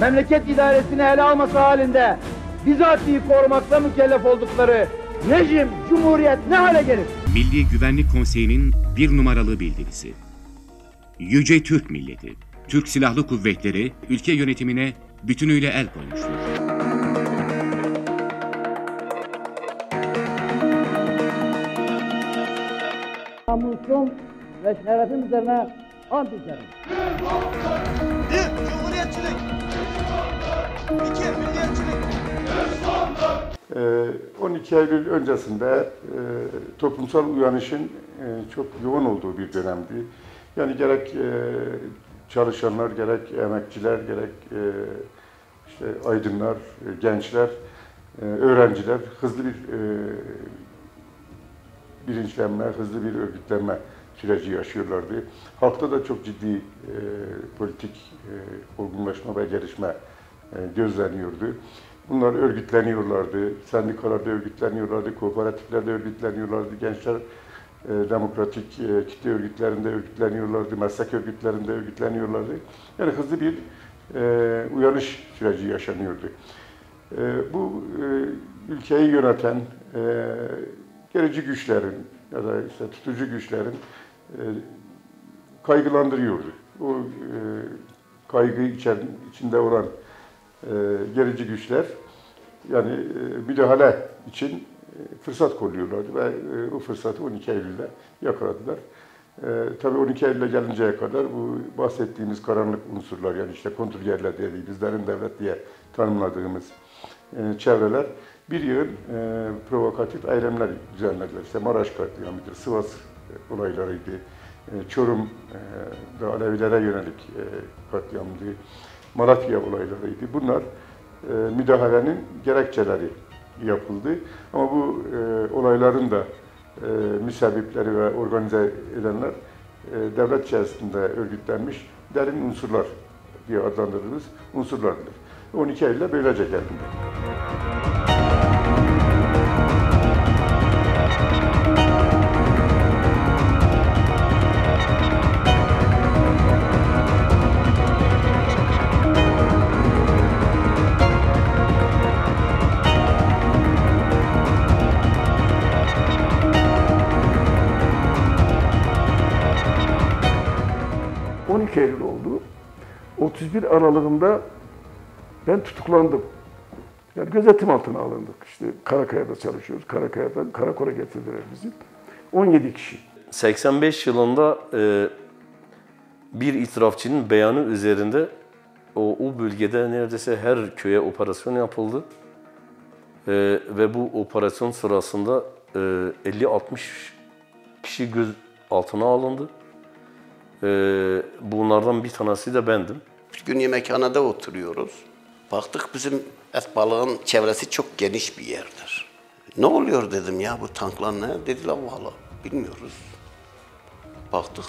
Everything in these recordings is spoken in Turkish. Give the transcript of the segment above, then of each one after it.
memleket idaresini ele alması halinde bizatihi korumakla mükellef oldukları rejim, cumhuriyet ne hale gelir? Milli Güvenlik Konseyi'nin bir numaralı bildirisi. Yüce Türk milleti, Türk Silahlı Kuvvetleri ülke yönetimine bütünüyle el koymuştur. Namusum ve şerefim üzerine ant içerim. Bir, cumhuriyetçilik. İki, milliyetçilik. 12 Eylül öncesinde toplumsal uyanışın çok yoğun olduğu bir dönemdi. Yani gerek çalışanlar, gerek emekçiler, gerek işte aydınlar, gençler, öğrenciler hızlı bir bilinçlenme, hızlı bir örgütlenme süreci yaşıyorlardı. Halkta da çok ciddi politik olgunlaşma ve gelişme gözleniyordu. Bunlar örgütleniyorlardı, sendikalarda örgütleniyorlardı, kooperatiflerde örgütleniyorlardı, gençler demokratik kitle örgütlerinde örgütleniyorlardı, meslek örgütlerinde örgütleniyorlardı. Yani hızlı bir uyanış süreci yaşanıyordu. Bu ülkeyi yöneten gerici güçlerin ya da işte tutucu güçlerin kaygılandırıyordu. O kaygı içinde olan gerici güçler yani müdahale için fırsat kolluyorlardı ve o fırsatı 12 Eylül'de yakaladılar. Tabii 12 Eylül'e gelinceye kadar bu bahsettiğimiz karanlık unsurlar yani işte kontrgerler dediğimiz, derin devlet diye tanımladığımız çevreler bir yığın provokatif eylemler düzenlediler. İşte Maraş katliamıdır, Sivas olaylarıydı, Çorum'da Alevilere yönelik katliamdı, Malatya olaylarıydı. Bunlar müdahalenin gerekçeleri yapıldı. Ama bu olayların da müsebbipleri ve organize edenler devlet içerisinde örgütlenmiş derin unsurlar diye adlandırdığımız unsurlardır. 12 Eylül'de böylece geldi. 12 Eylül oldu. 31 Aralık'ında ben tutuklandım. Yani gözetim altına alındık. İşte Karakaya'da çalışıyoruz. Karakaya'dan karakola getirdiler bizi. 17 kişi. 85 yılında bir itirafçının beyanı üzerinde o bölgede neredeyse her köye operasyon yapıldı. Ve bu operasyon sırasında 50-60 kişi gözaltına alındı. Bunlardan bir tanesi de bendim. Bir gün yemekhanede oturuyoruz. Baktık bizim Etbalık'ın çevresi çok geniş bir yerdir. Ne oluyor dedim ya bu tanklar ne? Dediler valla bilmiyoruz. Baktık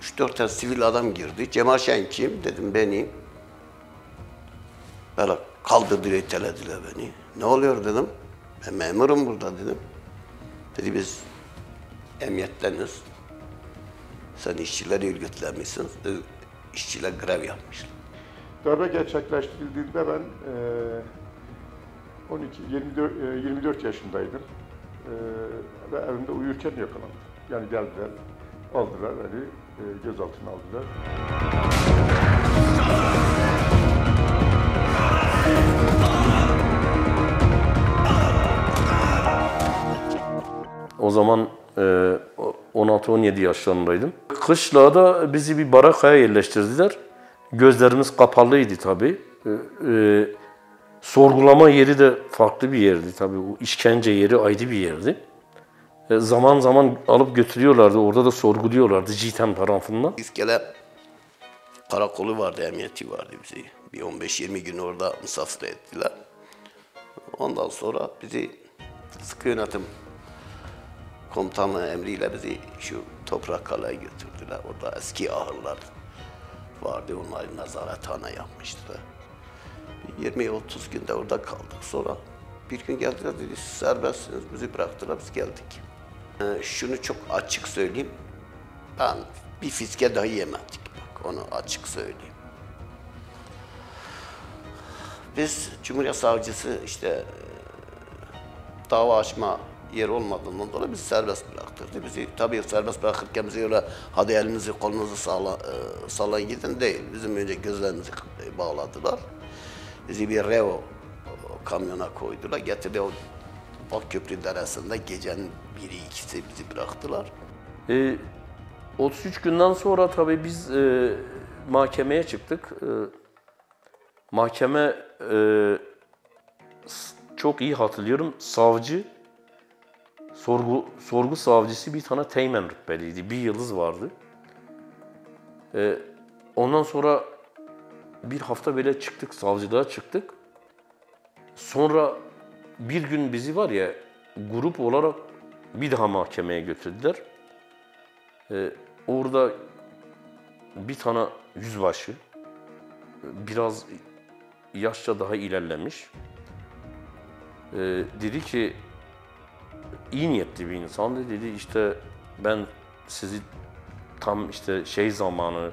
3-4 tane sivil adam girdi. Cemal Şen kim? Dedim benim. Böyle kaldırdılar, itelediler beni. Ne oluyor dedim. Ben memurum burada dedim. Dedi biz emniyetteniz. Sen işçileri örgütlemişsin. İşçiler grev yapmışlar. Darbe gerçekleştirildiğinde ben 24 yaşındaydım. Ve evimde uyurken yakalandım. Yani geldiler, aldılar beni, gözaltına aldılar. O zaman 16-17 yaşlarındaydım. Kışlada bizi bir barakaya yerleştirdiler. Gözlerimiz kapalıydı tabii. Sorgulama yeri de farklı bir yerdi tabii. O işkence yeri ayrı bir yerdi. Zaman zaman alıp götürüyorlardı. Orada da sorguluyorlardı JITEM tarafından. İskele karakolu vardı, emniyeti vardı bizi. Bir 15-20 gün orada misafir ettiler. Ondan sonra bizi sıkı yönetim komutanlığı emriyle bizi şu Toprak Kale'ye götürdüler. Orada eski ahırlar vardı, onları nezarethane yapmıştılar. 20-30 günde orada kaldık. Sonra bir gün geldiler dedi, serbestsiniz, bizi bıraktılar, biz geldik. Şunu çok açık söyleyeyim, ben bir fiske dahi yemedik, bak onu açık söyleyeyim. Biz Cumhuriyet Savcısı işte dava açma yer olmadığından dolayı bizi serbest bıraktırdı. Bizi tabii serbest bırakırken bizi öyle hadi elinizi kolunuzu sallayın gidin değil. Bizim önce gözlerimizi bağladılar. Bizi bir Revo kamyona koydular. Getirdi o Bakköprü Deresi'nde gecenin 1'i 2'si bizi bıraktılar. 33 günden sonra tabii biz mahkemeye çıktık. Mahkeme çok iyi hatırlıyorum. Savcı, sorgu savcısı bir tane teğmen rütbeliydi. Bir yıldız vardı. Ondan sonra bir hafta böyle çıktık, savcılığa çıktık. Sonra bir gün bizi var ya, grup olarak bir daha mahkemeye götürdüler. Orada bir tane yüzbaşı, biraz yaşça daha ilerlemiş, dedi ki, iyi niyetli bir insandı, dedi işte ben sizi tam işte şey zamanı,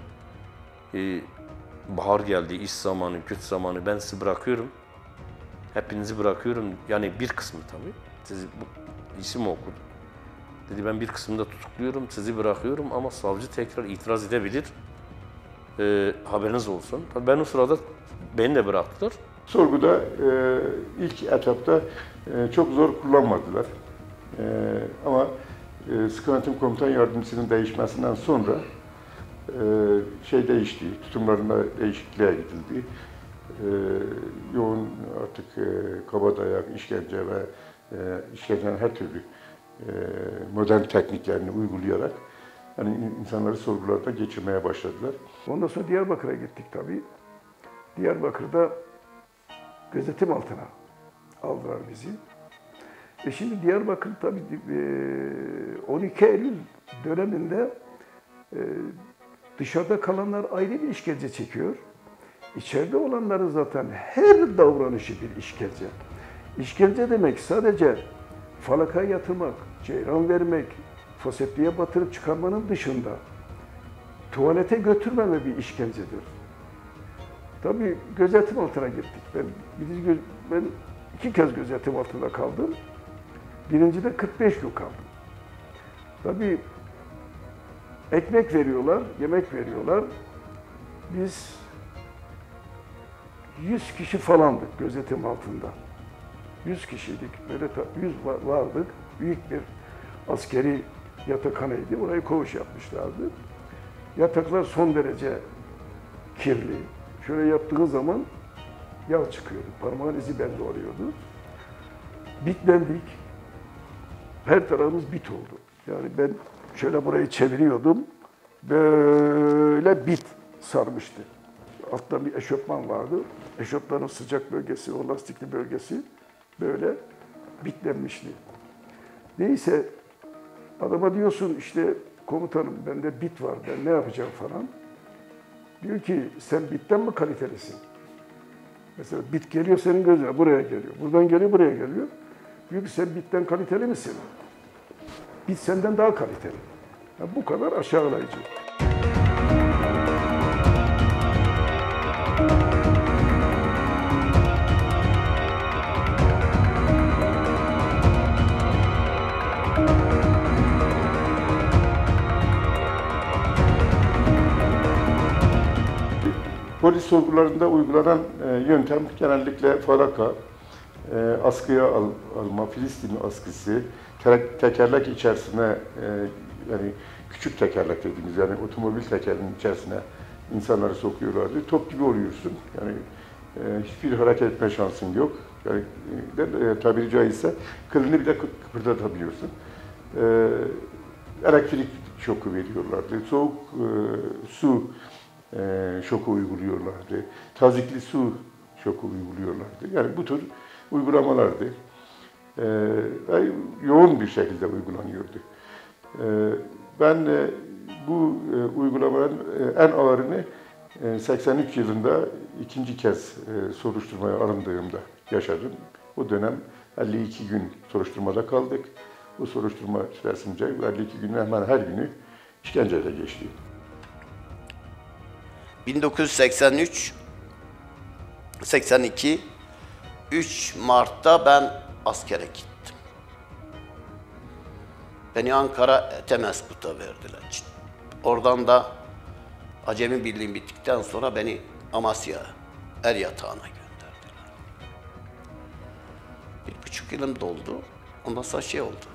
bahar geldi, iş zamanı, güç zamanı, ben sizi bırakıyorum. Hepinizi bırakıyorum, yani bir kısmı tabii. Sizi bu isim okudu. Dedi ben bir kısmını da tutukluyorum, sizi bırakıyorum ama savcı tekrar itiraz edebilir. Haberiniz olsun. Tabii ben o sırada beni de bıraktılar. Sorguda ilk etapta çok zor kullanmadılar. Ama Sıkı Yönetim Komutan Yardımcısının değişmesinden sonra şey değişti, tutumlarında değişikliğe gidildi. Yoğun artık kabadayak, işkence ve işkencenin her türlü modern tekniklerini uygulayarak yani insanları sorgularda geçirmeye başladılar. Ondan sonra Diyarbakır'a gittik tabii. Diyarbakır'da gözetim altına aldılar bizi. Şimdi Diyarbakır tabii 12 Eylül döneminde dışarıda kalanlar ayrı bir işkence çekiyor. İçeride olanların zaten her davranışı bir işkence. İşkence demek sadece falakaya yatırmak, ceyran vermek, foseptiğe batırıp çıkarmanın dışında tuvalete götürmeme bir işkencedir. Tabii gözetim altına gittik. Ben 2 kez gözetim altında kaldım. Birincide 45 gün kaldım. Tabii ekmek veriyorlar, yemek veriyorlar. Biz 100 kişi falandık gözetim altında. 100 kişiydik, böyle 100 vardık. Büyük bir askeri yatakhaneydi, orayı koğuş yapmışlardı. Yataklar son derece kirli. Şöyle yaptığı zaman yağ çıkıyordu, parmağın izi belli oluyordu. Bitlendik, her tarafımız bit oldu. Yani ben şöyle burayı çeviriyordum, böyle bit sarmıştı. Altta bir eşofman vardı. Eşofmanın sıcak bölgesi, o lastikli bölgesi böyle bitlenmişti. Neyse adama diyorsun işte komutanım bende bit var, ben ne yapacağım falan. Diyor ki sen bitten mi kalitelisin? Mesela bit geliyor senin gözüne, buraya geliyor. Buradan geliyor, buraya geliyor. Diyor ki sen bitten kaliteli misin? Bit senden daha kaliteli. Yani bu kadar aşağılayıcı. Polis sorgularında uygulanan yöntem genellikle falaka, askıya alma, Filistin askısı, tekerlek içerisine yani küçük tekerlek dediğimiz yani otomobil tekerinin içerisine insanları sokuyorlardı. Top gibi oluyorsun. Yani hiçbir hareket etme şansın yok. Yani tabiri caizse kılını bile kıpırdatabiliyorsun. Elektrik şoku veriyorlardı. Soğuk su şoku uyguluyorlardı. Tazikli su şoku uyguluyorlardı. Yani bu tür uygulamalardı. Yoğun bir şekilde uygulanıyordu. Ben bu uygulamaların en ağırını 83 yılında ikinci kez soruşturmaya alındığımda yaşadım. O dönem 52 gün soruşturmada kaldık. Bu soruşturma süresince 52 günün hemen her günü işkenceyle geçti. 1983 82 3 Mart'ta ben askere gittim. Beni Ankara Temeskut'a verdiler. Oradan da Acemi Birliği bittikten sonra beni Amasya er yatağına gönderdiler. 1,5 yılım doldu. Ondan sonra şey oldu.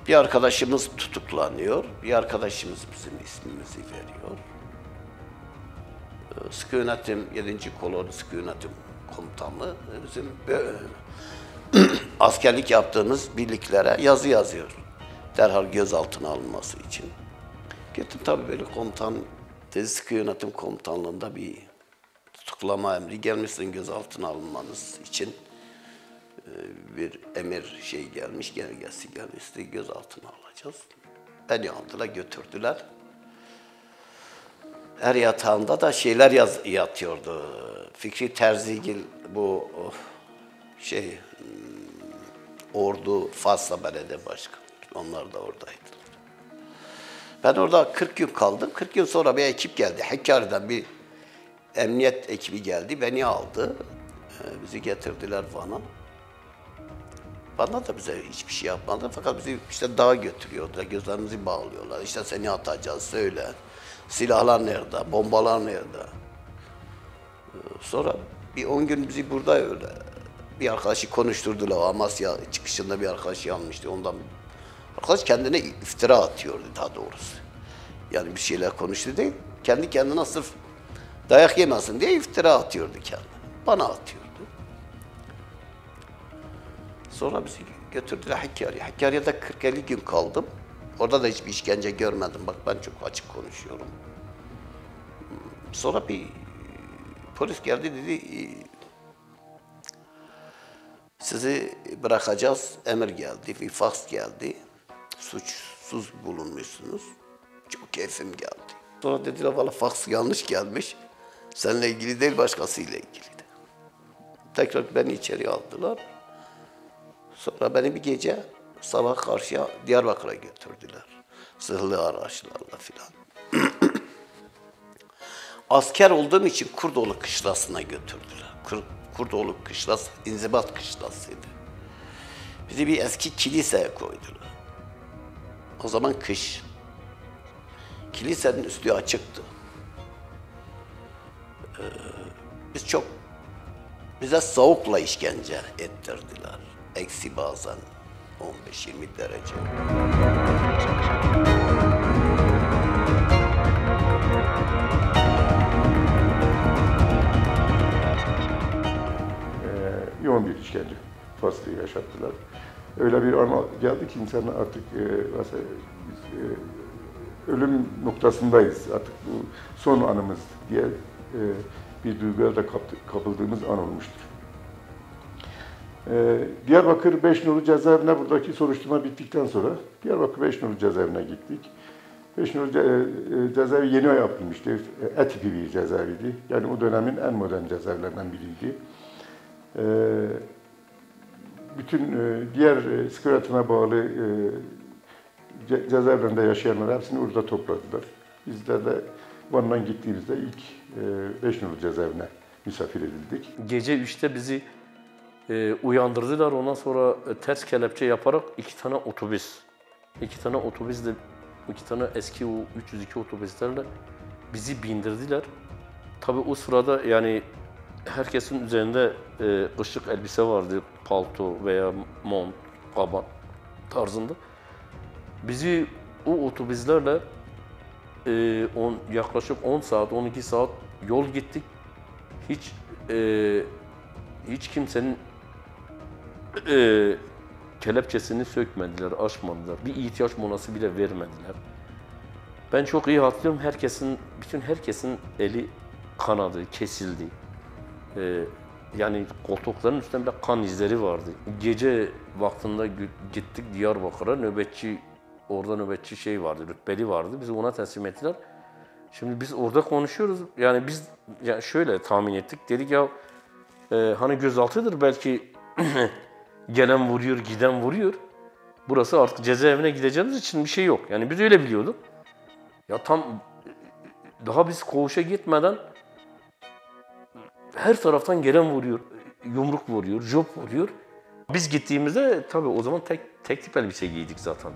Bir arkadaşımız tutuklanıyor. Bir arkadaşımız bizim ismimizi veriyor. Sıkı Yönetim 7. Kolordu Sıkı Yönetim Komutanlığı bizim askerlik yaptığımız birliklere yazı yazıyor. Derhal gözaltına alınması için. Gittim tabii böyle komutan, dedi Sıkı Yönetim Komutanlığı'nda bir tutuklama emri gelmişsin gözaltına alınmanız için. Bir emir gelmiş, genelgesi gelmişti, gözaltına alacağız. Beni aldılar, götürdüler. Er yatağında da şeyler yatıyordu. Fikri Terzigil, bu Ordu Fasla Belediye Başkanı, onlar da oradaydılar. Ben orada 40 gün kaldım. 40 gün sonra bir ekip geldi. Hakkari'den bir emniyet ekibi geldi, beni aldı. Bizi getirdiler Van'a. Bana da bize hiçbir şey yapmadı fakat bizi işte dağa götürüyorlar, gözlerimizi bağlıyorlar. İşte seni atacağız, söyle. Silahlar nerede, bombalar nerede? Sonra bir 10 gün bizi burada öyle bir arkadaşı konuşturdular. Amasya çıkışında bir arkadaş yanmıştı. Ondan arkadaş kendine iftira atıyordu daha doğrusu. Yani bir şeyler konuştu değil, kendi kendine sırf dayak yemesin diye iftira atıyordu kendine. Bana atıyordu. Sonra bizi götürdüler Hakkari'ye. Hakkari'de 40-50 gün kaldım. Orada da hiçbir işkence görmedim. Bak ben çok açık konuşuyorum. Sonra bir polis geldi dedi, sizi bırakacağız. Emir geldi, bir faks geldi. Suçsuz bulunmuşsunuz. Çok keyfim geldi. Sonra dediler valla faks yanlış gelmiş. Seninle ilgili değil, başkasıyla ilgili. Tekrar beni içeri aldılar. Sonra beni bir gece sabah karşıya Diyarbakır'a götürdüler. Zırhlı araçlarla filan. Asker olduğum için Kurdoğlu Kışlası'na götürdüler. Kurdoğlu Kışlası, inzibat kışlasıydı. Bizi bir eski kiliseye koydular. O zaman kış. Kilisenin üstü açıktı. Bize soğukla işkence ettirdiler. Eksi bazen 15-20 derece. Yoğun bir işkence faslı yaşattılar. Öyle bir an geldi ki insan artık ölüm noktasındayız. Artık bu son anımız diye bir duyguya da kapıldığımız an olmuştur. Diyarbakır 5 Nolu cezaevine buradaki soruşturma bittikten sonra Diyarbakır 5 Nolu cezaevine gittik. 5 Nolu cezaevi yeni yapılmıştı. E tipi bir cezaeviydi. Yani o dönemin en modern cezaevlerinden biriydi. Bütün diğer sıkı yönetime bağlı cezaevlerinde yaşayanlar hepsini orada topladılar. Bizler de Van'dan gittiğimizde ilk 5 Nolu cezaevine misafir edildik. Gece 3'te bizi uyandırdılar. Ondan sonra ters kelepçe yaparak 2 tane otobüs. 2 tane otobüsle, 2 tane eski o 302 otobüslerle bizi bindirdiler. Tabii o sırada yani herkesin üzerinde kışlık elbise vardı, palto veya mont, kaban tarzında. Bizi o otobüslerle yaklaşık 10 saat, 12 saat yol gittik. Hiç kimsenin kelepçesini sökmediler, açmadılar. Bir ihtiyaç molası bile vermediler. Ben çok iyi hatırlıyorum, bütün herkesin eli kanadı, kesildi. Yani koltukların üstünde bile kan izleri vardı. Gece vaktinde gittik Diyarbakır'a, orada nöbetçi vardı, rütbeli vardı. Bizi ona teslim ettiler. Şimdi biz orada konuşuyoruz. Yani biz şöyle tahmin ettik. Dedik ya hani gözaltıdır belki gelen vuruyor, giden vuruyor. Burası artık cezaevine gideceğimiz için bir şey yok. Yani biz öyle biliyorduk. Ya tam daha biz koğuşa gitmeden her taraftan gelen vuruyor. Yumruk vuruyor, job vuruyor. Biz gittiğimizde tabii o zaman tek tip elbise giydik zaten.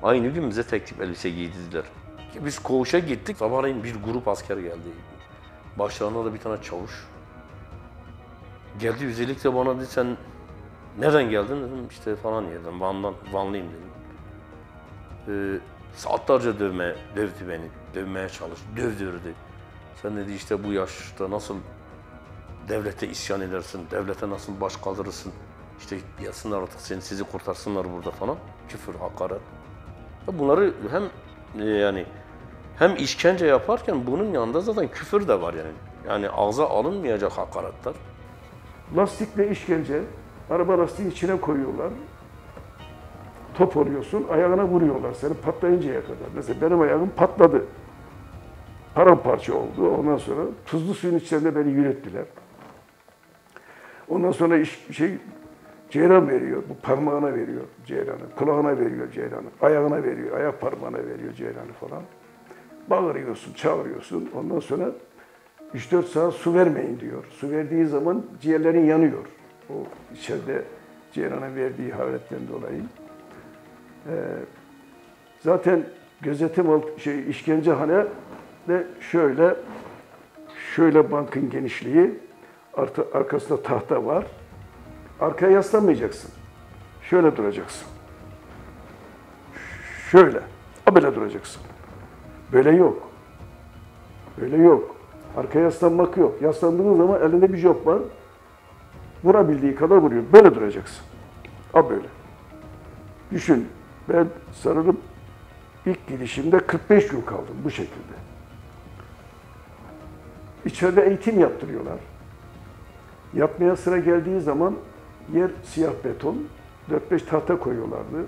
Aynı gün bize tek tip elbise giydirdiler. Biz koğuşa gittik. Sabahleyin bir grup asker geldi. Başlarında da bir tane çavuş. Geldi özellikle bana dedi, sen nereden geldin dedim, işte falan yerden, Vanlıyım dedim. Saatlerce dövdü beni, dövmeye çalıştı, dövdürdü. Sen dedi işte bu yaşta nasıl devlete isyan edersin, devlete nasıl baş kaldırırsın, işte gelsinler artık sizi kurtarsınlar burada falan. Küfür, hakaret. Bunları hem işkence yaparken bunun yanında zaten küfür de var yani. Yani ağza alınmayacak hakaretler. Lastikle işkence, araba lastiğin içine koyuyorlar. Top oluyorsun, ayağına vuruyorlar seni patlayıncaya kadar. Mesela benim ayağım patladı. Paramparça oldu. Ondan sonra tuzlu suyun içinde beni yürüttüler. Ondan sonra ceyran veriyor, bu parmağına veriyor ceyranı, kulağına veriyor ceyranı, ayağına veriyor, ayak parmağına veriyor ceyranı falan. Bağırıyorsun, çağırıyorsun. Ondan sonra 3-4 saat su vermeyin diyor. Su verdiği zaman ciğerlerin yanıyor. O içeride ceyranın verdiği hararetten dolayı. Zaten gözetim işkencehane de şöyle bankın genişliği, arkasında tahta var. Arkaya yaslanmayacaksın. Şöyle duracaksın. Şöyle. Böyle duracaksın. Böyle yok. Böyle yok. Arkaya yaslanmak yok. Yaslandığın zaman elinde bir job var. Vurabildiği kadar vuruyor. Böyle duracaksın. Böyle. Düşün. Ben sanırım ilk gidişimde 45 gün kaldım bu şekilde. İçeride eğitim yaptırıyorlar. Yapmaya sıra geldiği zaman yer siyah beton, 4-5 tahta koyuyorlardı.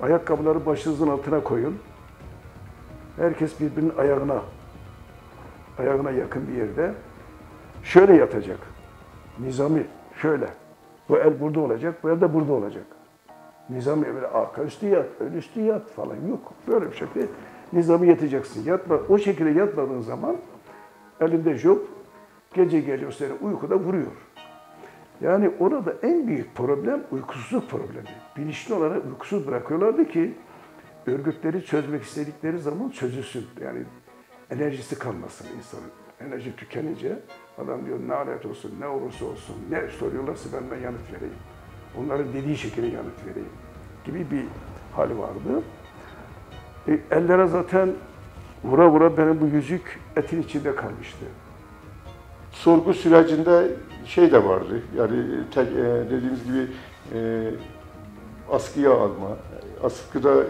Ayakkabıları başınızın altına koyun. Herkes birbirinin ayağına yakın bir yerde. Şöyle yatacak. Nizami şöyle. Bu el burada olacak, bu el de burada olacak. Nizami böyle arka üstü yat, ön üstü yat falan yok. Böyle bir şekilde nizami yatacaksın. O şekilde yatmadığın zaman elinde job, gece geliyor seni uykuda vuruyor. Yani orada en büyük problem uykusuzluk problemi. Bilinçli olarak uykusuz bırakıyorlardı ki örgütleri çözmek istedikleri zaman çözülsün. Yani enerjisi kalmasın insanın. Enerji tükenince adam diyor lanet olsun, ne olursa olsun, ne soruyorlarsa ben yanıt vereyim. Onların dediği şekilde yanıt vereyim gibi bir hal vardı. Ellere zaten vura vura benim bu yüzük etin içinde kalmıştı. Sorgu sürecinde de vardı. Yani dediğimiz gibi askıya alma, askıda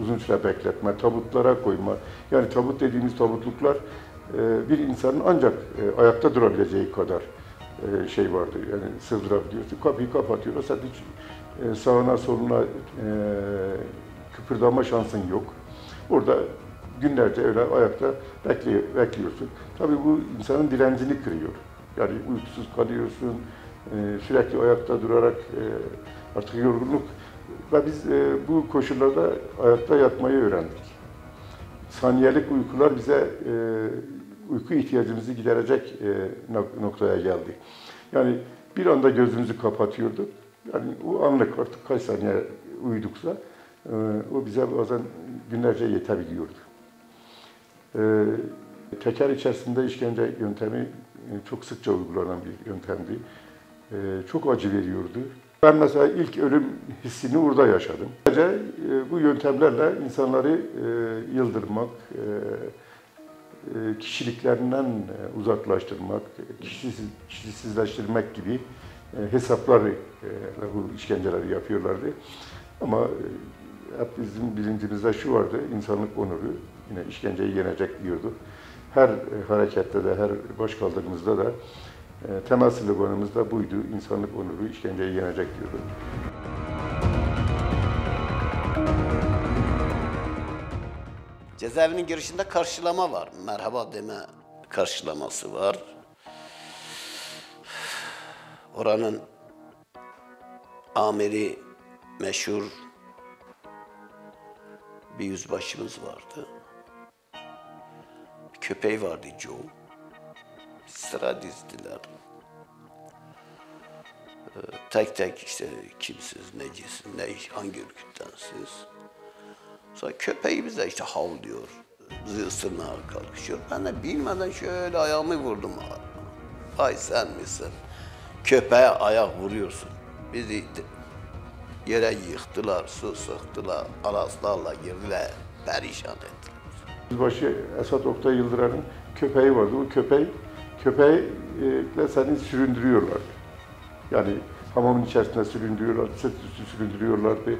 uzun süre bekletme, tabutlara koyma. Yani tabut dediğimiz tabutluklar bir insanın ancak ayakta durabileceği kadar vardı. Yani sığdırabiliyorsun. Kapıyı kapatıyor. Sen hiç sağına soluna kıpırdama şansın yok. Orada günlerce öyle ayakta bekliyorsun. Tabii bu insanın direncini kırıyor. Yani uykusuz kalıyorsun, sürekli ayakta durarak artık yorgunluk. Ve biz bu koşullarda ayakta yatmayı öğrendik. Saniyelik uykular bize uyku ihtiyacımızı giderecek noktaya geldi. Yani bir anda gözümüzü kapatıyorduk. Yani o anlık artık kaç saniye uyuduksa o bize bazen günlerce yetebiliyordu. Teker içerisinde işkence yöntemi çok sıkça uygulanan bir yöntemdi. Çok acı veriyordu. Ben mesela ilk ölüm hissini orada yaşadım. Sadece bu yöntemlerle insanları yıldırmak, kişiliklerinden uzaklaştırmak, kişisizleştirmek gibi hesapları bu işkenceleri yapıyorlardı. Ama hep bizim bilincimizde şu vardı, insanlık onuru yine işkenceyi yenecek diyordu. Her harekette de, her başkaldırımızda da temel sloganımız da buydu, insanlık onuru işkenceyi yenecek diyordu. Cezaevinin girişinde karşılama var. Merhaba deme karşılaması var. Oranın amiri meşhur bir yüzbaşımız vardı. Bir köpeği vardı Joe. sıra dizdiler. Tek tek işte kimsiz, necisin, hangi ürküttensiniz. Sonra köpeği bize işte havlıyor, bizi ısırmaya kalkışıyor. Ben de bilmeden şöyle ayağımı vurdum. Ay sen misin? Köpeğe ayak vuruyorsun. Bizi yere yıktılar, su sıktılar, araslarla girdiler, perişan ettiler. Yüzbaşı Esat Oktay Yıldırım'ın köpeği vardı. O köpeğiyle seni süründürüyorlardı. Yani hamamın içerisinde süründürüyorlardı, sırt üstü süründürüyorlardı.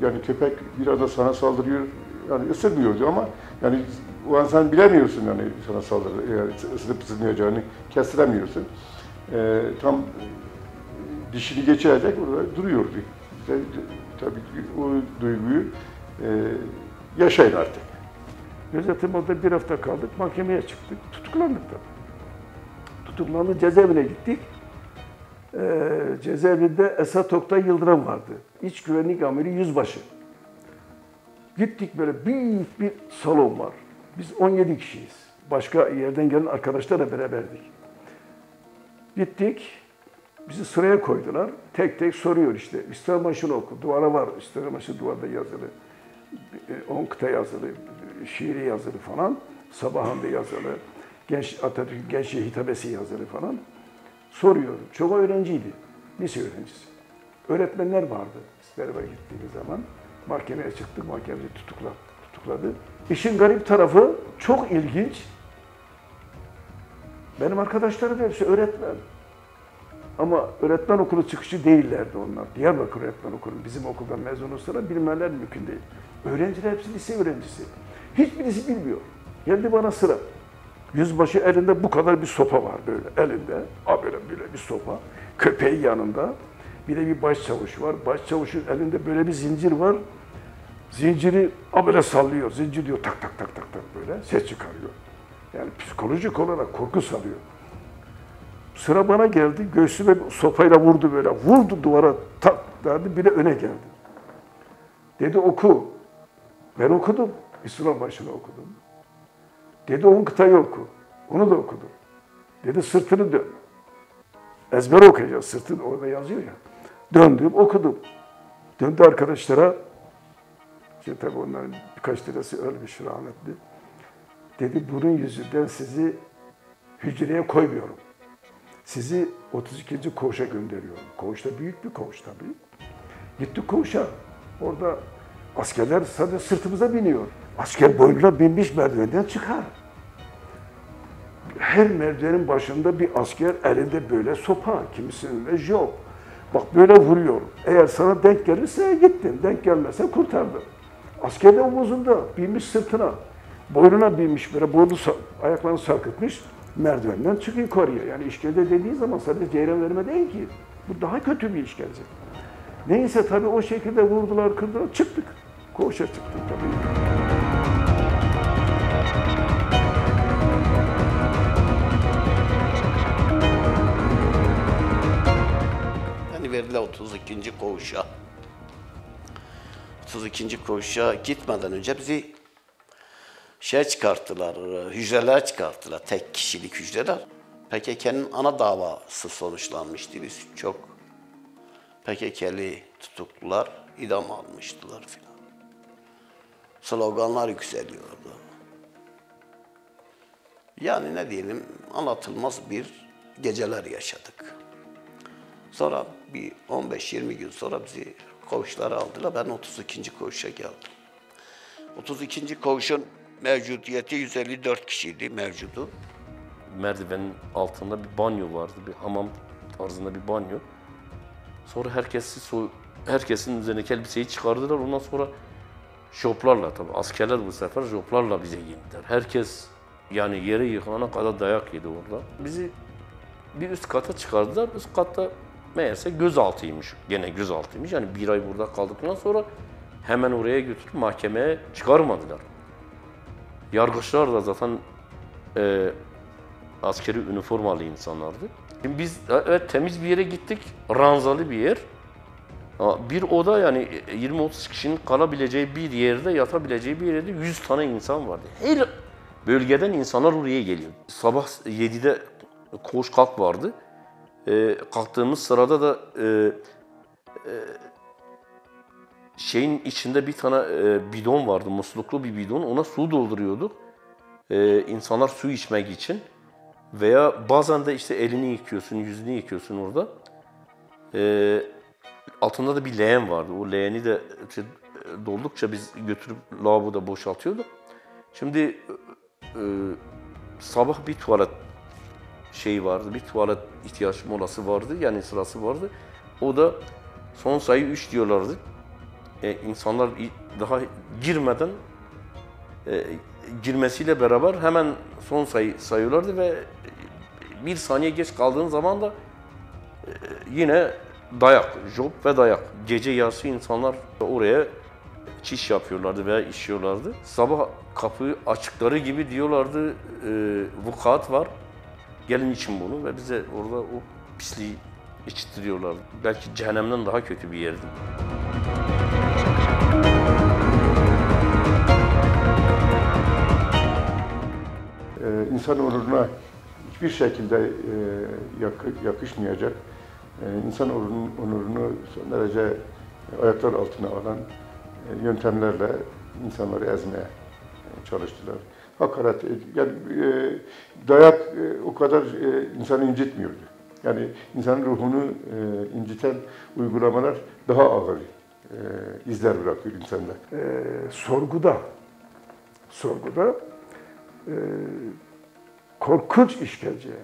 Yani köpek bir anda sana saldırıyor, yani ısırmıyordu ama yani o an sen bilemiyorsun yani sana saldırı, yani ısırıp ısırmayacağını kestiremiyorsun. Tam dişini geçirecek orada duruyordu. İşte, tabii o duyguyu yaşayın artık. Gözetim orada bir hafta kaldık, mahkemeye çıktık, tutuklandık tabii. Tutuklandık, cezaevine gittik. Cezaevinde Esat Oktay Yıldırım vardı. İç güvenlik amiri yüzbaşı. Gittik, böyle büyük bir salon var. Biz 17 kişiyiz. Başka yerden gelen arkadaşlarla beraberdik. Gittik, bizi sıraya koydular. Tek tek soruyor işte. İstiklal Marşı'nı oku. Duvara var. İstiklal Marşı duvarda yazılı. 10 kıta yazılı, şiiri yazılı falan. Sabahında yazılı. Atatürk Gençliğe hitabesi yazılı falan. Soruyorum. Çok öğrenciydi. Lise öğrencisi. Öğretmenler vardı. Biz beraber gittiğimiz zaman. Mahkemeye çıktık. Mahkemeci tutukladı. İşin garip tarafı çok ilginç. Benim arkadaşlarım hepsi öğretmen. Ama öğretmen okulu çıkışı değillerdi onlar. Diyarbakır Öğretmen Okulu, bizim okuldan mezun olsalar bilmeler mümkün değil. Öğrenciler hepsi lise öğrencisi. Hiçbirisi bilmiyor. Geldi bana sıra. Yüzbaşı elinde bu kadar bir sopa var böyle elinde. Böyle bir sopa. Köpeği yanında. Bir de bir başçavuş var. Başçavuşun elinde böyle bir zincir var. Zinciri böyle sallıyor. Zincir diyor tak tak tak tak tak böyle ses çıkarıyor. Yani psikolojik olarak korku salıyor. Sıra bana geldi. Göğsüme sopayla vurdu böyle. Vurdu duvara tak derdi. Bir de öne geldi. Dedi oku. Ben okudum. İstiklal Marşı'nı okudum. Dedi 10 kıtayı oku. Onu da okudum. Dedi sırtını dön. Ezber okuyacağız. Sırtını orada yazıyor ya. Döndüm, okudum. Döndü arkadaşlara. İşte tabii onların birkaç tanesi ölmüş rahmetli. Dedi bunun yüzünden sizi hücreye koymuyorum. Sizi 32. koğuşa gönderiyorum. Koğuş da büyük bir koğuş tabii. Gittik koğuşa. Orada askerler sadece sırtımıza biniyor. Asker boynuna binmiş merdivenden çıkar. Her merdivenin başında bir asker elinde böyle sopa, kimisinin de job. Bak böyle vuruyor. Eğer sana denk gelirse gittin, denk gelmezse kurtardın. Asker de omuzunda, binmiş sırtına. Boynuna binmiş böyle, ayaklarını sarkıtmış. Merdivenden çık yukarıya. Yani işkence dediği zaman sadece ceyran verme değil ki. Bu daha kötü bir işkence. Neyse tabii o şekilde vurdular, kırdılar, çıktık. Koğuşa çıktık tabii. Beni verdiler 32. koğuşa. 32. koğuşa gitmeden önce bizi çıkarttılar, hücreler çıkarttılar, tek kişilik hücreler. PKK'nın ana davası sonuçlanmıştı. Biz çok PKK'li tutuklular idam almıştılar filan. Sloganlar yükseliyordu. Yani ne diyelim, anlatılmaz bir geceler yaşadık. Sonra bir 15-20 gün sonra bizi koğuşlara aldılar. Ben 32. koğuşa geldim. 32. koğuşun mevcudiyeti 154 kişiydi mevcudu. Merdivenin altında bir banyo vardı, bir hamam tarzında bir banyo. Sonra herkesin üzerindeki elbiseyi çıkardılar. Ondan sonra joplarla, tabii askerler bu sefer joplarla bize gittiler. Herkes yani yere yıkılana kadar dayak yedi orada. Bizi bir üst kata çıkardılar. Üst katta meğerse gözaltıymış. Gene gözaltıymış. Yani bir ay burada kaldıktan sonra hemen oraya götürüp mahkemeye çıkarmadılar. Yargıçlar da zaten askeri üniformalı insanlardı. Şimdi biz evet, temiz bir yere gittik, ranzalı bir yer. Bir oda, yani 20-30 kişinin kalabileceği bir yerde, yatabileceği bir yerde 100 tane insan vardı. bölgeden insanlar oraya geliyor. Sabah 7'de koğuş kalk vardı. Kalktığımız sırada da şeyin içinde bir tane bidon vardı, musluklu bir bidon. Ona su dolduruyorduk. İnsanlar su içmek için. Veya bazen de işte elini yıkıyorsun, yüzünü yıkıyorsun orada. Altında da bir leğen vardı. O leğeni de doldukça biz götürüp lavaboda boşaltıyorduk. Şimdi sabah bir tuvalet şeyi vardı, bir tuvalet ihtiyaç molası vardı, yani sırası vardı. O da son sayı 3 diyorlardı. İnsanlar daha girmeden girmesiyle beraber hemen son sayı sayıyorlardı ve bir saniye geç kaldığın zaman da yine dayak, job ve dayak. Gece yarısı insanlar oraya çiş yapıyorlardı veya işiyorlardı. Sabah kapıyı açıkları gibi diyorlardı, vukuat var, gelin için bunu ve bize orada o pisliği içtiriyorlardı. Belki cehennemden daha kötü bir yerdi. İnsan onuruna hiçbir şekilde yakışmayacak, insan onurunu son derece ayaklar altına alan yöntemlerle insanları ezmeye çalıştılar. Hakaret, yani dayak o kadar insanı incitmiyordu. Yani insanın ruhunu inciten uygulamalar daha ağır izler bırakıyor insanda. Sorguda korkunç işkence yani.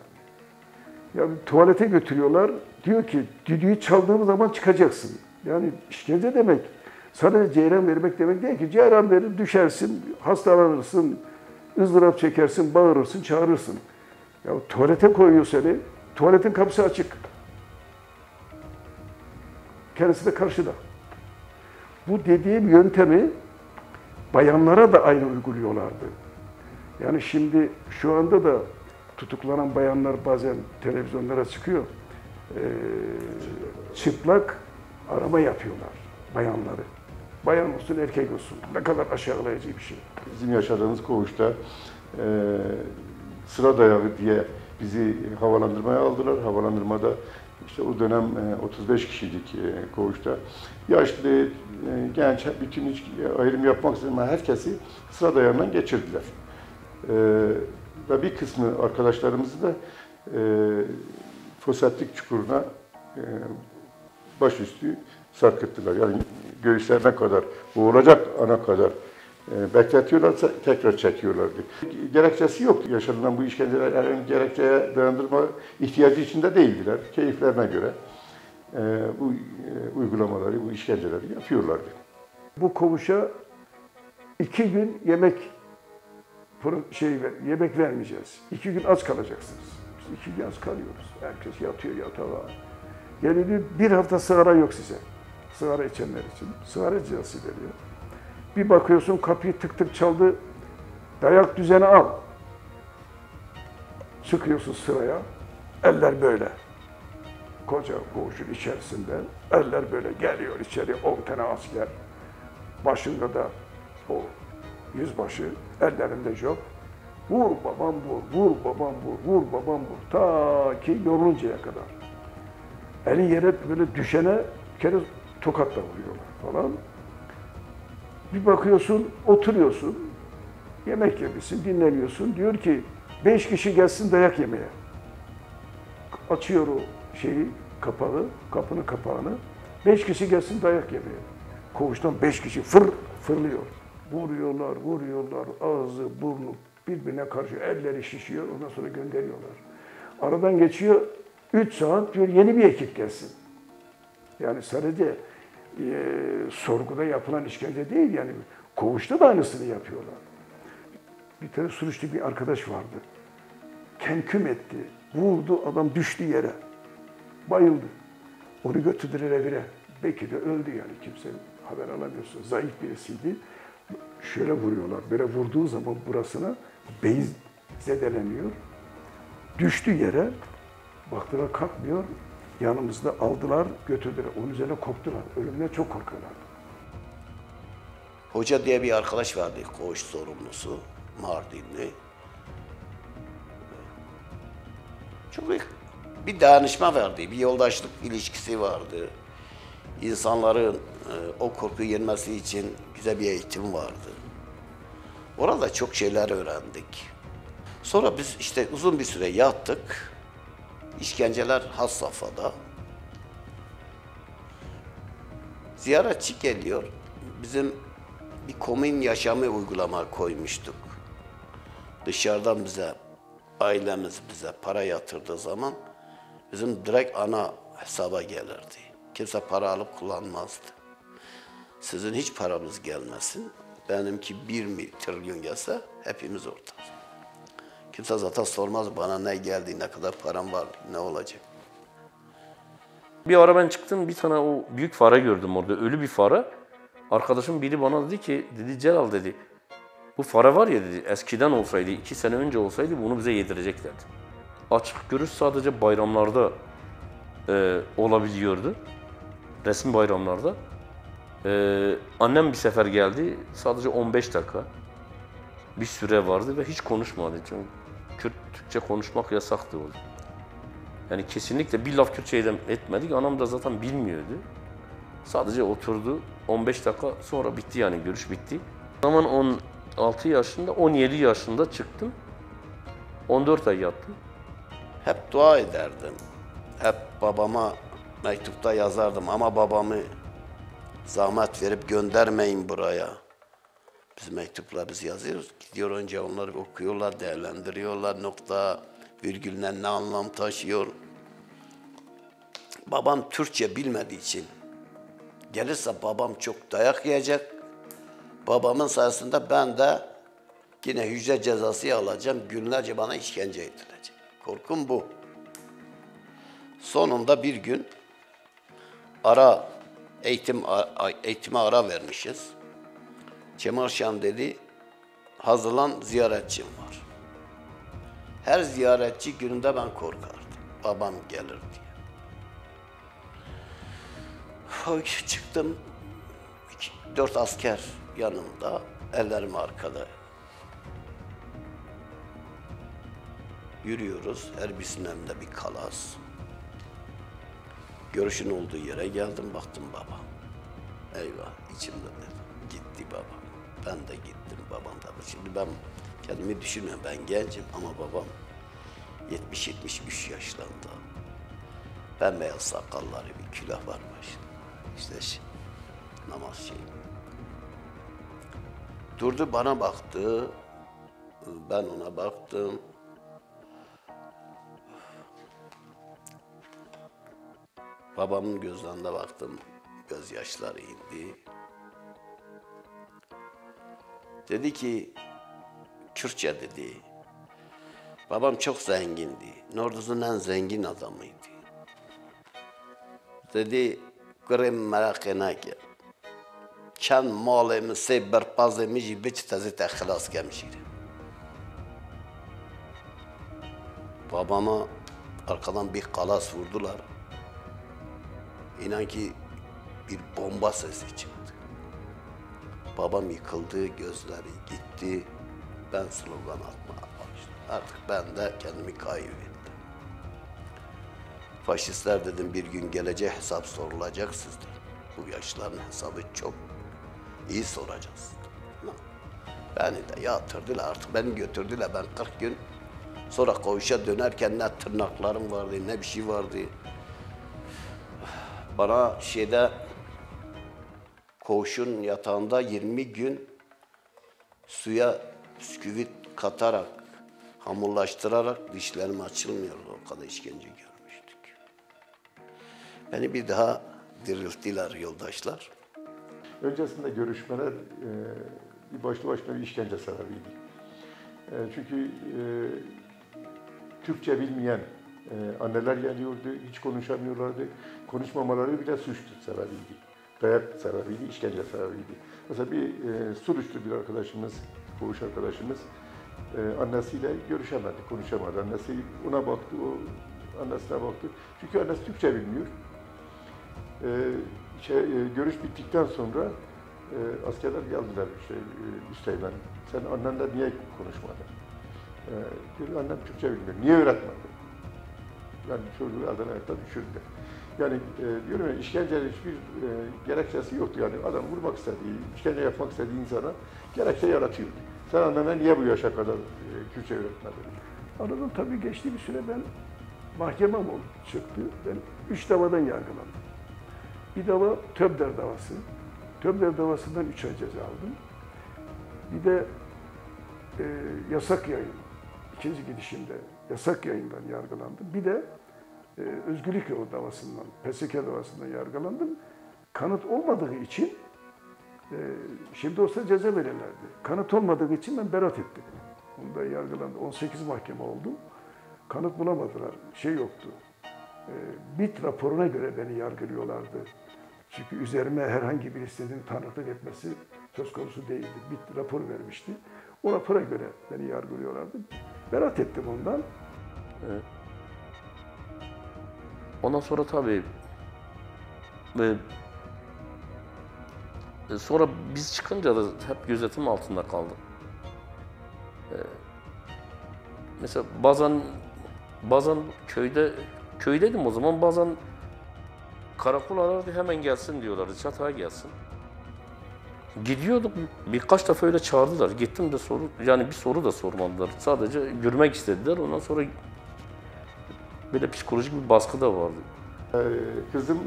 Ya tuvalete götürüyorlar, diyor ki düdüğü çaldığım zaman çıkacaksın. Yani işkence demek sadece ceyran vermek demek değil ki. Ceyran verir, düşersin, hastalanırsın, ızdırap çekersin, bağırırsın, çağırırsın. Ya tuvalete koyuyor seni, tuvaletin kapısı açık. Kendisi de karşıda. Bu dediğim yöntemi bayanlara da aynı uyguluyorlardı. Yani şimdi şu anda da tutuklanan bayanlar bazen televizyonlara çıkıyor. Çıplak arama yapıyorlar bayanları. Bayan olsun, erkek olsun. Ne kadar aşağılayıcı bir şey. Bizim yaşadığımız koğuşta sıra dayağı diye bizi havalandırmaya aldılar. Havalandırmada işte o dönem 35 kişiydik koğuşta. Yaşlı, genç, bütün hiç ayrım yapmak üzere herkesi sıra dayağından geçirdiler. Ve bir kısmı arkadaşlarımızı da foseptik çukuruna başüstü sarkıttılar. Yani göğüslerine kadar, boğulacak ana kadar bekletiyorlarsa tekrar çekiyorlardı. Gerekçesi yoktu. Yaşanılan bu işkenceler herhangi gerekçeye dayandırma ihtiyacı içinde değildiler. Keyiflerine göre bu uygulamaları, bu işkenceleri yapıyorlardı. Bu koğuşa 2 gün yemek vermeyeceğiz. 2 gün aç kalacaksınız. Biz 2 gün aç kalıyoruz. Herkes yatıyor yatağa. Geliyor, 1 hafta sigara yok size. Sigara içenler için. Sigara cezası veriyor. Bir bakıyorsun kapıyı tık tık çaldı. Dayak düzeni al. Çıkıyorsun sıraya. Eller böyle. Koca koğuşun içerisinde. Eller böyle geliyor içeri. 10 tane asker. Başında da o yüzbaşı. Ellerinde job. Vur babam vur, vur babam vur, vur babam vur. Ta ki yoruluncaya kadar. Eli yere böyle düşene bir kere tokatla vuruyorlar falan. Bir bakıyorsun, oturuyorsun, yemek yemişsin, dinleniyorsun. Diyor ki 5 kişi gelsin dayak yemeye. Açıyor o kapağı, kapının kapağını. 5 kişi gelsin dayak yemeye. Koğuştan 5 kişi fırlıyor. Vuruyorlar, ağzı, burnu birbirine karışıyor, elleri şişiyor, ondan sonra gönderiyorlar. Aradan geçiyor 3 saat, diyor yeni bir ekip gelsin. Yani sadece sorguda yapılan işkence değil, yani koğuşta da aynısını yapıyorlar. Bir tane Suruçlu bir arkadaş vardı. Kenküm etti, vurdu, adam düştü yere. Bayıldı. Onu götürdüler evine. Belki de öldü yani, kimse haber alamıyorsa. Zayıf birisiydi. Şöyle vuruyorlar, böyle vurduğu zaman burasına beyin zedeleniyor. Düştü yere, baktılar kalkmıyor. Yanımızda aldılar, götürdüler. Onun üzerine korktular. Ölümden çok korkuyorlar. Hoca diye bir arkadaş vardı, koğuş sorumlusu, Mardinli. Çünkü bir dayanışma vardı, bir yoldaşlık ilişkisi vardı. İnsanların o korkuyu yenmesi için güzel bir eğitim vardı. Orada çok şeyler öğrendik. Sonra biz işte uzun bir süre yattık. İşkenceler has safhada. Ziyaretçi geliyor. Bizim bir komün yaşamı uygulama koymuştuk. Dışarıdan bize, ailemiz bize para yatırdığı zaman bizim direkt ana hesaba gelirdi. Kimse para alıp kullanmazdı. Sizin hiç paranız gelmesin, benimki 1 trilyon gelse hepimiz ortak. Kimse zaten sormaz bana ne geldi, ne kadar param var, ne olacak. Bir ara ben çıktım, bir tane o büyük fare gördüm orada, ölü bir fare. Arkadaşım biri bana dedi ki, dedi Celal dedi, bu fare var ya dedi, eskiden olsaydı, 2 sene önce olsaydı bunu bize yedireceklerdi. Açık görüş sadece bayramlarda olabiliyordu, resmi bayramlarda. Annem bir sefer geldi, sadece 15 dakika bir süre vardı ve hiç konuşmadı. Çünkü Türkçe konuşmak yasaktı orada. Yani kesinlikle bir laf Kürtçe etmedik, anam da zaten bilmiyordu. Sadece oturdu, 15 dakika sonra bitti yani, görüş bitti. O zaman 16 yaşında, 17 yaşında çıktım. 14 ay yattım. Hep dua ederdim. Hep babama mektupta yazardım ama babamı zahmet verip göndermeyin buraya. Biz mektupla biz yazıyoruz. Gidiyor önce onları okuyorlar, değerlendiriyorlar. Nokta, virgülüne ne anlam taşıyor. Babam Türkçe bilmediği için gelirse babam çok dayak yiyecek. Babamın sayesinde ben de yine hücre cezası alacağım. Günlerce bana işkence edilecek. Korkum bu. Sonunda bir gün eğitime ara vermişiz. Cemal Şam dedi, hazırlan ziyaretçim var. Her ziyaretçi gününde ben korkardım. Babam gelir diye. Çıktım, 4 asker yanımda, ellerim arkada. Yürüyoruz, her birisinin elinde bir kalas. Görüşün olduğu yere geldim, baktım baba. Eyvah, içimde dedim, gitti baba. Ben de gittim, babam da. Şimdi ben kendimi düşünüyorum, ben gencim ama babam 70-73 yaşlarında. Bembeyaz sakalları, bir külah var başında. İşte namaz şeyi. Durdu bana baktı, ben ona baktım. Babamın gözlerine baktım, gözyaşları indi. Dedi ki, Kürtçe dedi, babam çok zengindi, Norduz'un en zengin adamıydı. Dedi, kırım merak enake, çen malımı se berpazımı biç tezite xilas kemişir. Babama arkadan bir kalas vurdular. İnan ki bir bomba sesi çıktı. Babam yıkıldı, gözleri gitti. Ben slogan atmaya başladım. Artık ben de kendimi kaybettim. Faşistler dedim bir gün gelecek hesap sorulacak sizden. Bu yaşların hesabı çok iyi soracağız. Beni de yatırdılar artık, beni götürdüler. Ben 40 gün sonra koğuşa dönerken ne tırnaklarım vardı, ne bir şey vardı. Bana koğuşun yatağında 20 gün suya bisküvit katarak, hamurlaştırarak dişlerim açılmıyordu. O kadar işkence görmüştük. Beni bir daha dirilttiler yoldaşlar. Öncesinde görüşmeler başlı başına bir işkence sebebiydi. Çünkü Türkçe bilmeyen anneler geliyordu, hiç konuşamıyorlardı. Konuşmamaları bile suçtu sebebiydi. Dayak sebebiydi, işkence sebebiydi. Mesela bir Suruçlu bir arkadaşımız, koğuş arkadaşımız annesiyle görüşemedi, konuşamadı. Annesi ona baktı, o annesine baktı. Çünkü annesi Türkçe bilmiyor. Görüş bittikten sonra askerler geldiler işte Üsteğmen. Sen annenle niye konuşmadın? Annem Türkçe bilmiyor. Niye öğretmedin? Yani çocuğu elden ayaktan düşürdüler. Yani diyorum ya, işkencenin hiçbir gerekçesi yoktu. Yani adam vurmak istediği, işkence yapmak istediği insana gerekçe yaratıyor. Sen annene niye bu yaşa kadar Kürtçe öğretmedin? Aradan tabii geçtiği bir süre ben mahkemem çıktı. Ben 3 davadan yargılandım. Bir dava Töbder davası. Töbder davasından 3 ay ceza aldım. Bir de yasak yayın, ikinci gidişimde yasak yayından yargılandım. Bir de Özgürlük Yolu davasından, PSK davasından yargılandım. Kanıt olmadığı için, şimdi olsa ceza verirlerdi. Kanıt olmadığı için ben beraat ettim. Onda yargılandım. 18 mahkeme oldum. Kanıt bulamadılar. Şey yoktu. MİT raporuna göre beni yargılıyorlardı. Çünkü üzerime herhangi birisinin tanıklık etmesi söz konusu değildi. MİT rapor vermişti. O rapora göre beni yargılıyorlardı. Beraat ettim ondan. Evet. Ondan sonra tabii sonra biz çıkınca da hep gözetim altında kaldık. Mesela bazen köydeydim o zaman, bazen karakol arardı, hemen gelsin diyorlardı, Çatay'a gelsin. Gidiyorduk, birkaç defa öyle çağırdılar. Gittim de bir soru da sormadılar. Sadece görmek istediler. Ondan sonra böyle psikolojik bir baskı da vardı. Kızım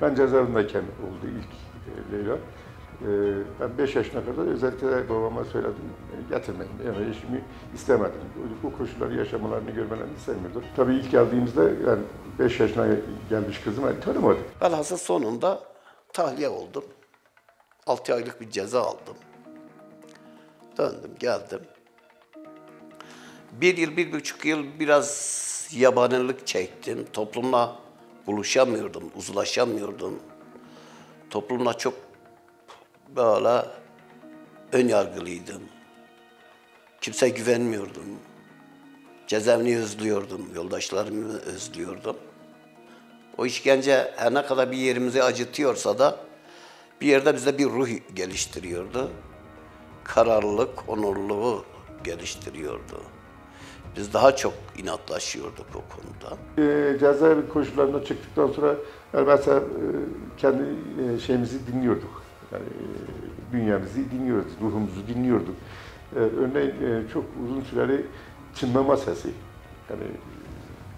ben cezaevindeyken oldu ilk Leyla. Ben 5 yaşına kadar özellikle babama söyledim, getirmeyin. Yani eşimi istemedim. Bu koşulları yaşamalarını görmelerini istemiyordum. Tabii ilk geldiğimizde yani 5 yaşına gelmiş kızım yani tanımadım. Velhasıl sonunda tahliye oldum. 6 aylık bir ceza aldım. Döndüm, geldim. 1 yıl, 1,5 yıl biraz yabanilik çektim. Toplumla buluşamıyordum, uzlaşamıyordum. Toplumla çok böyle ön yargılıydım. Kimseye güvenmiyordum. Cezaevini özlüyordum, yoldaşlarımı özlüyordum. O işkence her ne kadar bir yerimizi acıtıyorsa da bir yerde bize bir ruh geliştiriyordu. Kararlılık, onurluluğu geliştiriyordu. Biz daha çok inatlaşıyorduk o konuda. Cezaevi koşullarına çıktıktan sonra yani mesela kendi şeyimizi dinliyorduk. Yani bünyemizi dinliyoruz, ruhumuzu dinliyorduk. Örneğin çok uzun süreli çınlama sesi. Yani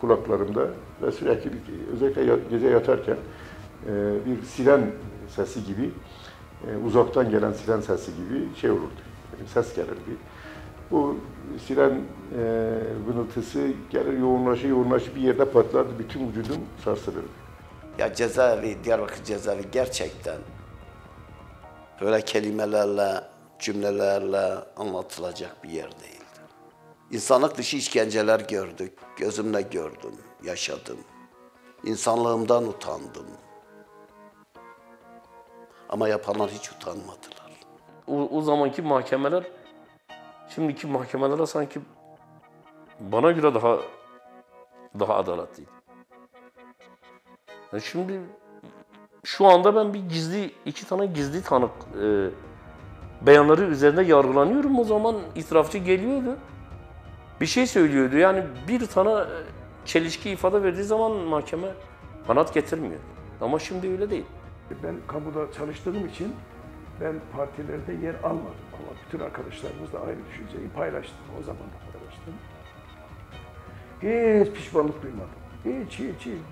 kulaklarımda ve sürekli özellikle gece yatarken bir siren sesi gibi, uzaktan gelen siren sesi gibi şey olurdu. Yani ses gelirdi. Bu siren vınıltısı gelir, yoğunlaşır bir yerde patlardı, bütün vücudum sarsılırdı. Ya cezaevi, Diyarbakır cezaevi gerçekten böyle kelimelerle, cümlelerle anlatılacak bir yer değildi. İnsanlık dışı işkenceler gördük, gözümle gördüm, yaşadım. İnsanlığımdan utandım. Ama yapanlar hiç utanmadılar. O zamanki mahkemeler, şimdiki mahkemelere sanki bana göre daha adaletliydi. Yani şimdi şu anda ben iki tane gizli tanık beyanları üzerinde yargılanıyorum. O zaman itirafçı geliyordu, bir şey söylüyordu. Yani bir tane çelişki ifade verdiği zaman mahkeme kanaat getirmiyor. Ama şimdi öyle değil. Ben kamuda çalıştığım için ben partilerde yer almadım ama bütün arkadaşlarımızla aynı düşünceyi paylaştım. O zaman da paylaştım. Hiç pişmanlık duymadım. Hiç.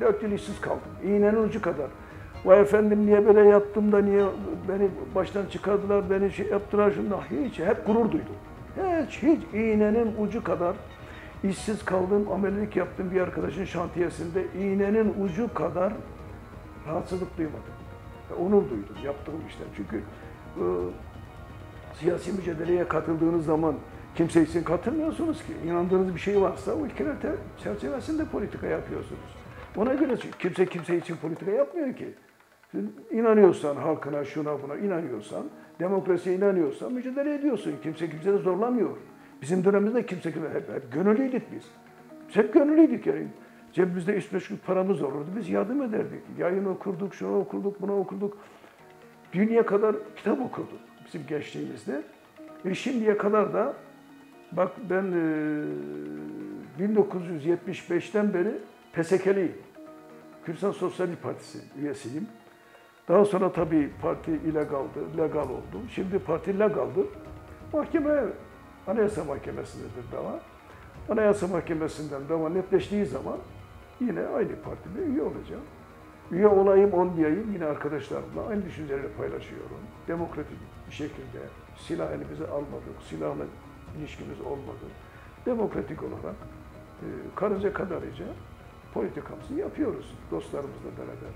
4 yıl işsiz kaldım. İğnenin ucu kadar. Vay efendim niye böyle yaptım da niye beni baştan çıkardılar, beni şey yaptılar şundan. Hiç, hep gurur duydum. Hiç iğnenin ucu kadar işsiz kaldım, amelilik yaptım bir arkadaşın şantiyesinde. İğnenin ucu kadar rahatsızlık duymadım. Onur duydum yaptığım işten. Çünkü siyasi mücadeleye katıldığınız zaman kimse için katılmıyorsunuz ki. İnandığınız bir şey varsa o ilkeler çerçevesinde politika yapıyorsunuz. Ona göre kimse için politika yapmıyor ki. İnanıyorsan halkına, şuna buna inanıyorsan, demokrasiye inanıyorsan mücadele ediyorsun. Kimse kimseye zorlamıyor. Bizim dönemimizde kimse hep gönüllüydük biz. Biz hep gönüllüydük yani. Cebimizde 3-5 gün paramız olurdu. Biz yardım ederdik. Yayın okurduk, şunu okurduk, bunu okurduk. Dünya kadar kitap okurduk bizim gençliğimizde. Ve şimdiye kadar da bak ben 1975'ten beri PSK'liyim. Kürdistan Sosyalist Partisi üyesiyim. Daha sonra tabii parti illegaldı, legal oldu. Şimdi parti legaldır. Mahkeme, Anayasa Mahkemesi'ndedir dava. Anayasa Mahkemesi'nden dava netleştiği zaman yine aynı partide üye olacağım. Üye olayım, olmayayım yine arkadaşlarımla aynı düşünceleri paylaşıyorum. Demokratik bir şekilde silah elimize almadık, silahla ilişkimiz olmadı. Demokratik olarak karınca kadarıca politikamızı yapıyoruz dostlarımızla beraber.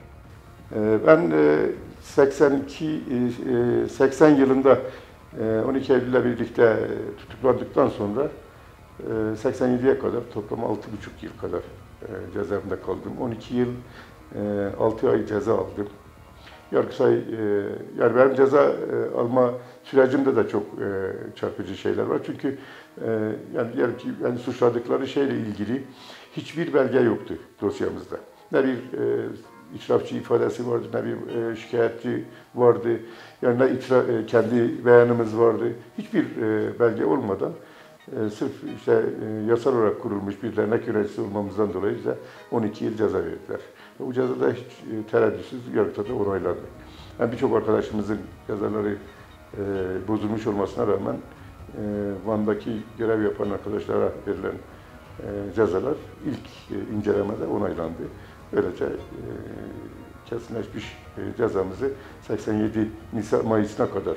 Ben 80 yılında 12 Eylül'le birlikte tutuklandıktan sonra 87'ye kadar toplam 6,5 yıl kadar cezaevinde kaldım. 12 yıl 6 ay ceza aldım. Yargıtay, yani benim ceza alma sürecimde de çok çarpıcı şeyler var. Çünkü yani diyelim ki yani suçladıkları şeyle ilgili hiçbir belge yoktu dosyamızda. Ne bir itirafçı ifadesi vardı, ne bir şikayetçi vardı, yani ne kendi beyanımız vardı. Hiçbir belge olmadan sırf işte yasal olarak kurulmuş bir dernek yöneticisi olmamızdan dolayı bize 12 yıl ceza verdiler. Bu ceza da hiç tereddütsüz Yargıtay'da onaylandı. Yani birçok arkadaşımızın cezaları bozulmuş olmasına rağmen Van'daki görev yapan arkadaşlara verilen cezalar ilk incelemede onaylandı. Böylece kesinleşmiş cezamızı 87 Mayıs'ına kadar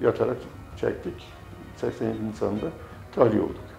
yatarak çektik. 87 Nisan'da tahliye olduk.